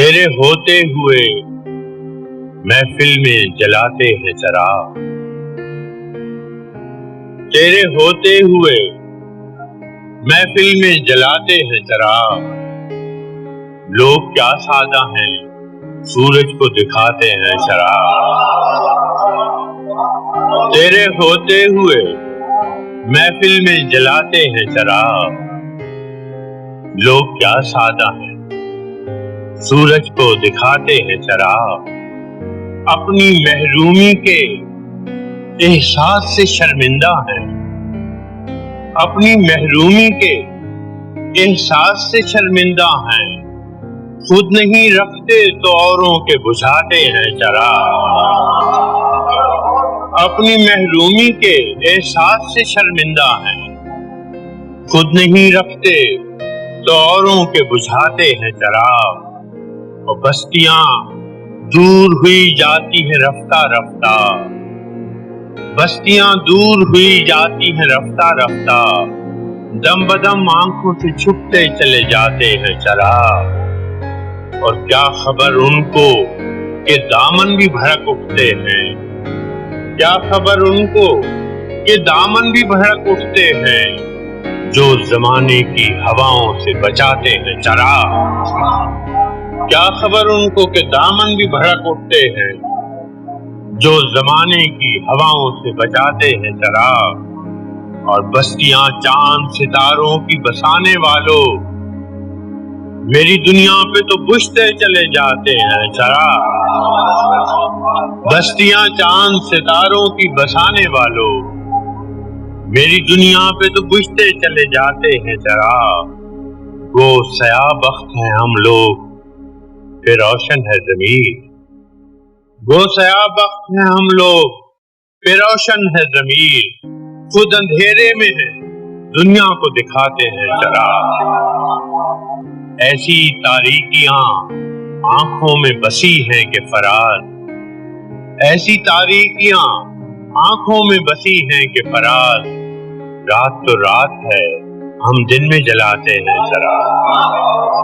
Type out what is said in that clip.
تیرے ہوتے ہوئے محفل میں جلاتے ہیں چراغ، تیرے ہوتے ہوئے محفل میں جلاتے ہیں چراغ۔ لوگ کیا سادہ ہیں، سورج کو دکھاتے ہیں چراغ۔ تیرے ہوتے ہوئے محفل میں جلاتے ہیں چراغ۔ لوگ کیا سادہ ہیں، سورج کو دکھاتے ہیں چراغ۔ اپنی محرومی کے احساس سے شرمندہ ہیں، اپنی محرومی کے احساس سے شرمندہ ہیں۔ خود نہیں رکھتے تو اوروں کے بجھاتے ہیں چراغ۔ اپنی محرومی کے احساس سے شرمندہ ہیں، خود نہیں رکھتے تو اوروں کے بجھاتے ہیں چراغ۔ اور بستیاں دور ہوئی جاتی ہیں رفتہ رفتہ، بستیاں دور ہوئی جاتی ہیں رفتہ رفتہ۔ دم بدم آنکھوں سے چھپتے چلے جاتے ہیں چراغ۔ اور کیا خبر ان کو کہ دامن بھی بھڑک اٹھتے ہیں، کیا خبر ان کو کہ دامن بھی بھڑک اٹھتے ہیں، جو زمانے کی ہواؤں سے بچاتے ہیں چراغ۔ کیا خبر ان کو کہ دامن بھی بھڑک اٹھتے ہیں، جو زمانے کی ہواؤں سے بچاتے ہیں چراغ۔ اور بستیاں چاند ستاروں کی بسانے والوں، میری دنیا پہ تو بجھتے چلے جاتے ہیں چراغ۔ بستیاں چاند ستاروں کی بسانے والوں، میری دنیا پہ تو بجھتے چلے جاتے ہیں چراغ۔ گو سیاہ بخت ہیں ہم لوگ، پھر روشن ہے ضمیر۔ گو سیاہ بخت ہیں ہم لوگ، پھر روشن ہے ضمیر۔ خود اندھیرے میں ہے، دنیا کو دکھاتے ہیں چراغ۔ ایسی تاریکیاں آنکھوں میں بسی ہیں کہ فراز، ایسی تاریکیاں آنکھوں میں بسی ہیں کہ فراز۔ رات تو رات ہے، ہم دن میں جلاتے ہیں چراغ۔